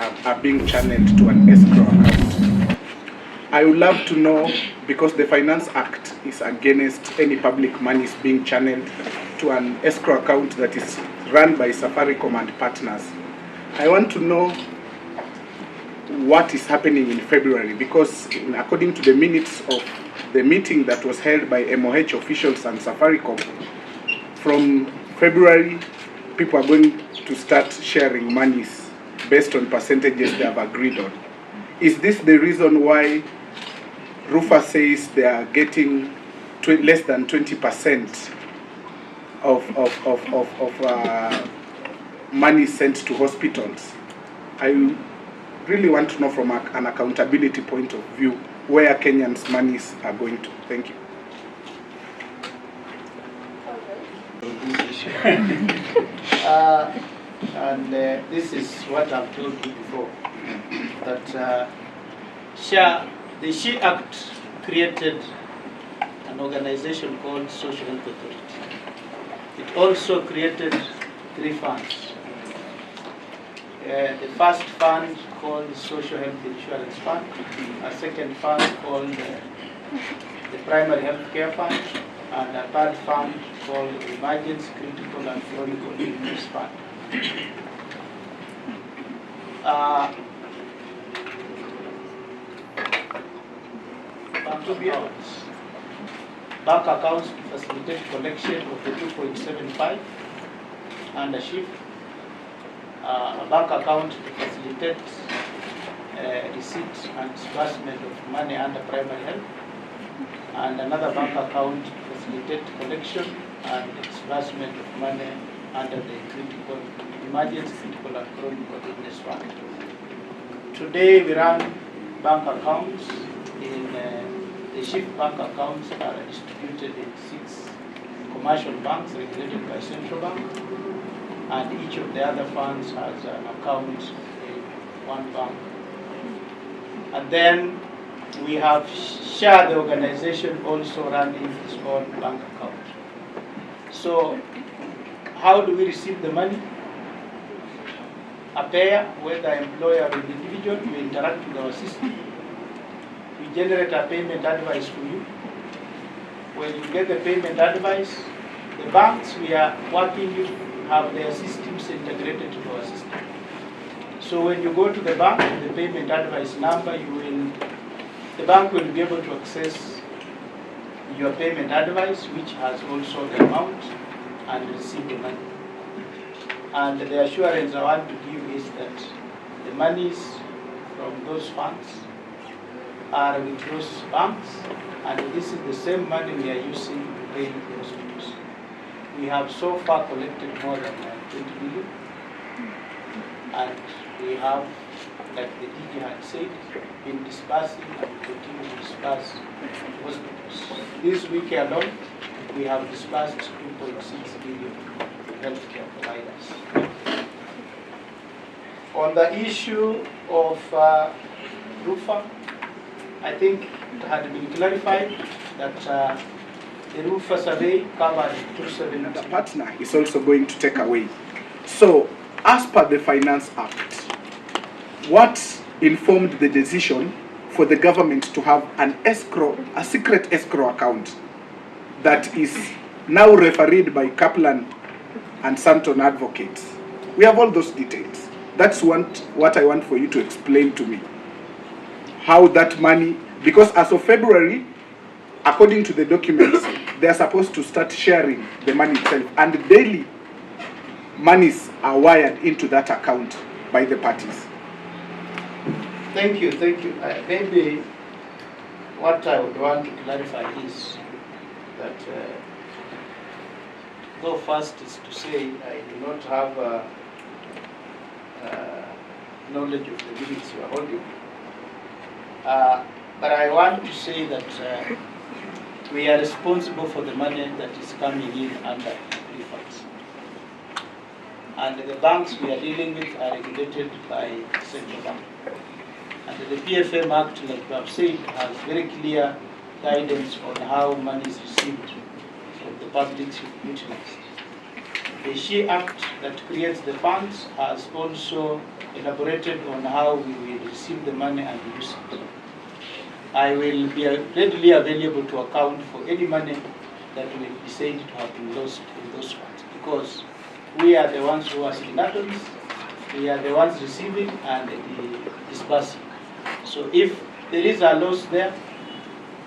are being channeled to an escrow account. I would love to know, because the Finance Act is against any public monies being channeled to an escrow account that is run by Safaricom and partners. I want to know what is happening in February, because according to the minutes of the meeting that was held by MOH officials and Safaricom, from February, people are going to start sharing monies based on percentages they have agreed on. Is this the reason why Rufa says they are getting less than 20% of money sent to hospitals? I really want to know from an accountability point of view where Kenyans' monies are going to. Thank you. This is what I've told you before, that SHA, the SHA Act created an organization called Social Health Authority. It also created 3 funds. The first fund called Social Health Insurance Fund, a second fund called the Primary Health Care Fund, and a third fund called the Emergency Critical and Chronic Illness Fund. Bank accounts to facilitate collection of the 2.75 under SHIF. A bank account to facilitate receipt and disbursement of money under primary health, and another bank account to facilitate collection and disbursement of money under the Emergency Critical and Chronic Illness Fund. Today we run bank accounts in the SHIF bank accounts are distributed in 6 commercial banks regulated by Central Bank, and each of the other funds has an account in 1 bank. And then we have SHA, the organization, also running its own bank account. So how do we receive the money? A payer, whether employer or individual, you interact with our system. We generate a payment advice for you. When you get the payment advice, the banks we are working with have their systems integrated to our system. So when you go to the bank, the payment advice number, the bank will be able to access your payment advice, which has also the amount, and receive the money. And the assurance I want to give is that the monies from those funds are with those banks, and this is the same money we are using to pay the hospitals. We have so far collected more than 20 billion, and we have, like the DG had said, been disbursing and continue to disburse to hospitals. This week alone, we have disbursed 2.6 billion to healthcare providers. On the issue of RUFA, I think it had been clarified that the RUFA survey covered 270. The partner is also going to take away. So, as per the Finance Act, what informed the decision for the government to have an escrow, a secret escrow account that is now refereed by Kaplan and Santon advocates? We have all those details. That's what I want for you to explain to me. How that money, because as of February, according to the documents, they are supposed to start sharing the money itself, and daily monies are wired into that account by the parties. Thank you. Maybe what I would want to clarify is that, though first is to say I do not have knowledge of the minutes you are holding, but I want to say that we are responsible for the money that is coming in under refunds. And the banks we are dealing with are regulated by Central Bank. And the PFM Act, like we have said, has very clear guidance on how money is received from the public utilized. The SHA Act that creates the funds has also elaborated on how we will receive the money and use it. I will be readily available to account for any money that will be said to have been lost in those funds, because we are the ones who are signatories, we are the ones receiving and the disbursing. So if there is a loss there,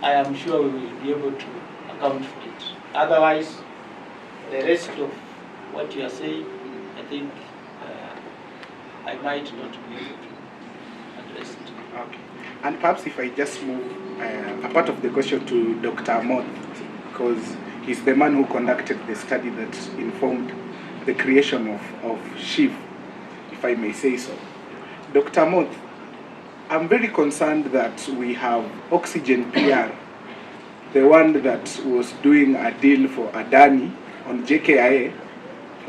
I am sure we will be able to account for it. Otherwise, the rest of what you are saying, I think I might not be able to address it. Okay. And perhaps if I just move a part of the question to Dr. Moth, because he's the man who conducted the study that informed the creation of SHIF, if I may say so. Dr. Moth, I'm very concerned that we have Oxygen PR, the one that was doing a deal for Adani on JKIA,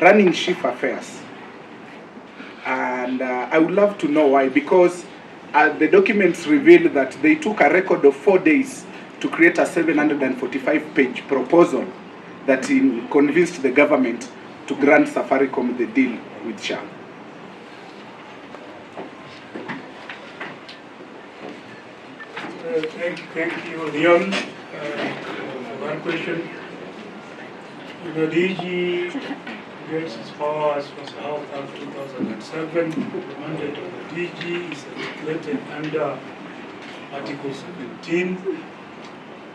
running SHIF affairs. And I would love to know why, because the documents reveal that they took a record of 4 days to create a 745-page proposal that convinced the government to grant Safaricom the deal with SHA. Thank you, Leon. One question. The DG gets its powers was out of 2007. The mandate of the DG is articulated under Article 17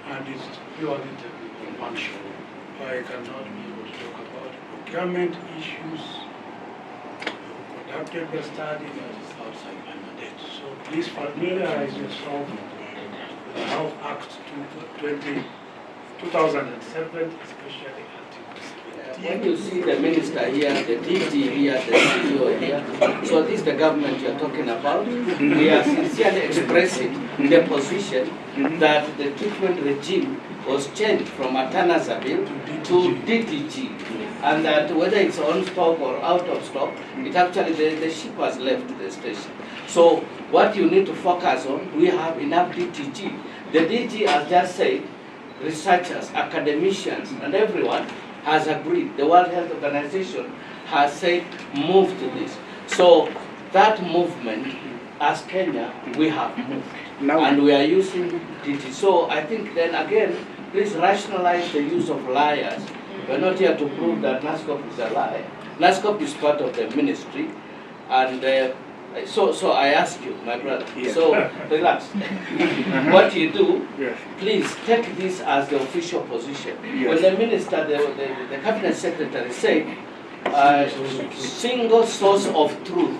and is purely technical function. I cannot be able to talk about procurement issues. You conducted the study that is outside my mandate. So please familiarize yourself with the Health Act 2007, especially when you see the minister here, the DG here, the CEO here, so this is the government you're talking about. We are sincerely expressing the position that the treatment regime was changed from Atanasabil to DTG, and that whether it's on stock or out of stock, it actually, the ship has left the station. So what you need to focus on, we have enough DTG. The DG has just said, researchers, academicians, and everyone has agreed. The World Health Organization has said, move to this. So that movement, as Kenya, we have moved. Now, and we are using DT. So I think then again, please rationalize the use of liars. We're not here to prove that NASCOP is a liar. NASCOP is part of the ministry, and so I ask you, my brother, so relax. What you do, please take this as the official position. When the minister, the cabinet secretary said, single source of truth,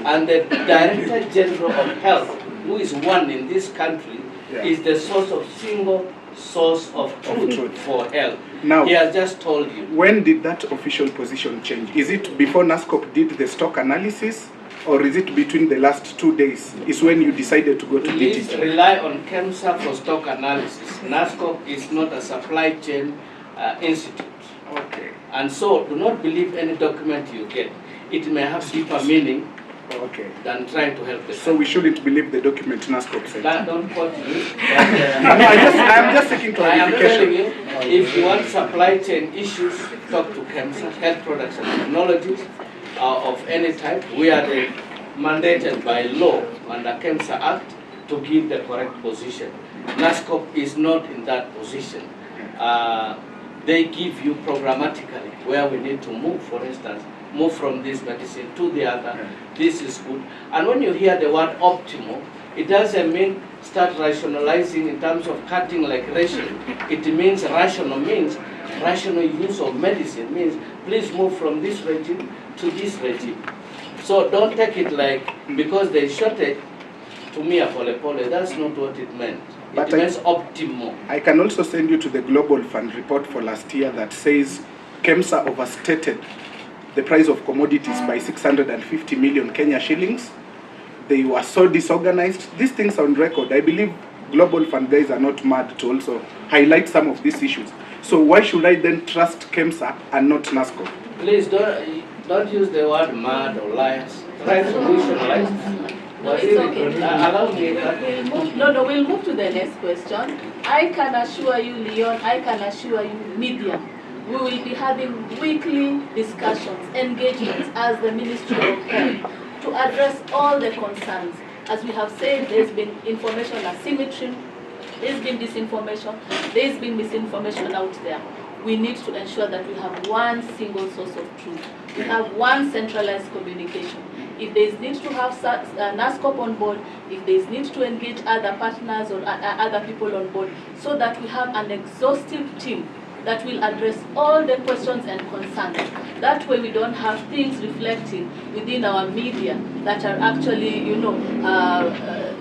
and the Director General of Health, who is one in this country, is the source of single source of truth for health. Now, he has just told you. When did that official position change? Is it before NASCOP did the stock analysis, or is it between the last 2 days? Is when you decided to go to Please DTG? rely on KEMSA for stock analysis. NASCOP is not a supply chain institute. Okay. And so do not believe any document you get. It may have deeper meaning than trying to help the So we shouldn't believe the document NASCOP said? Don't quote me. No, I'm just seeking clarification. I am telling you, if you want supply chain issues, talk to KEMSA, Health Products and Technologies of any type. We are mandated by law under KEMSA Act to give the correct position. NASCOP is not in that position. They give you programmatically where we need to move, for instance, move from this medicine to the other. This is good. And when you hear the word optimal, it doesn't mean start rationalizing in terms of cutting like ration. It means rational use of medicine means please move from this regime to this regime. So don't take it like because there's shortage, to me a pole, that's not what it meant. It means optimal. I can also send you to the Global Fund report for last year that says KEMSA overstated the price of commodities by 650 million Kenya shillings. They were so disorganized. These things are on record. I believe Global Fund guys are not mad to also highlight some of these issues. So why should I then trust KEMSA and not NASCOP? Please don't use the word mad or liars. Try to rationalize. No, it's okay. Allow me. We'll move to the next question. I can assure you, Leon, I can assure you, media, we will be having weekly discussions, engagements as the Ministry of Health to address all the concerns. As we have said, there's been information asymmetry, there's been disinformation, there's been misinformation out there. We need to ensure that we have one single source of truth. We have one centralized communication. If there is need to have NASCOP on board, if there is need to engage other partners or other people on board, so that we have an exhaustive team that will address all the questions and concerns. That way we don't have things reflecting within our media that are actually,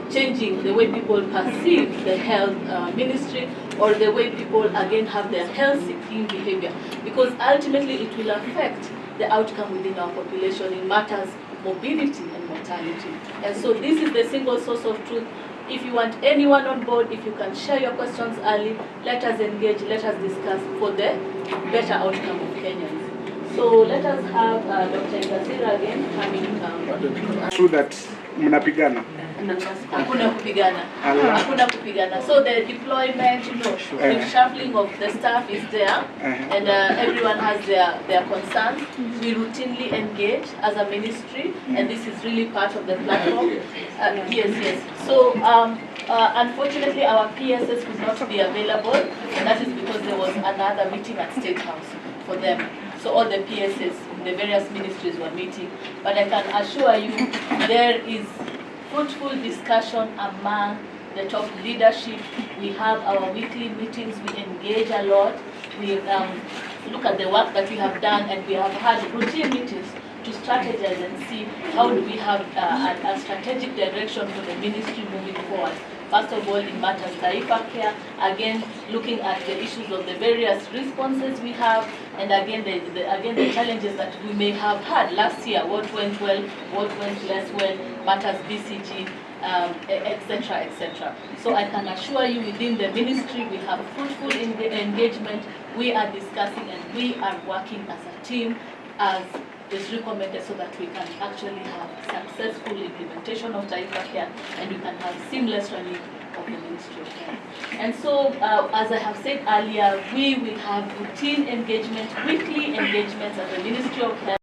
changing the way people perceive the health ministry, or the way people again have their health-seeking behavior. Because ultimately it will affect the outcome within our population in matters morbidity and mortality. And so this is the single source of truth. If you want anyone on board, if you can share your questions early, let us engage, let us discuss for the better outcome of Kenyans. So let us have Dr. Ngazira again coming. True that mnapigana. Hakuna kupigana. Hakuna kupigana. So the deployment, the shuffling of the staff is there, and everyone has their concerns. We routinely engage as a ministry, and this is really part of the platform. Yes. So unfortunately, our PSS could not be available, and that is because there was another meeting at State House for them. So all the PSS, the various ministries were meeting. But I can assure you, there is fruitful discussion among the top leadership. We have our weekly meetings, we engage a lot. We look at the work that we have done, and we have had routine meetings to strategize and see how do we have a strategic direction for the ministry moving forward. First of all, in matters Taifa Care, again looking at the issues of the various responses we have, and again the challenges that we may have had last year, what went well, what went less well, matters BCG, etc. So I can assure you, within the ministry we have fruitful engagement, we are discussing and we are working as a team as is recommended, so that we can actually have successful implementation of Taifa Care, and we can have seamless running of the Ministry of Health. And so, as I have said earlier, we will have routine engagement, weekly engagements at the Ministry of Health.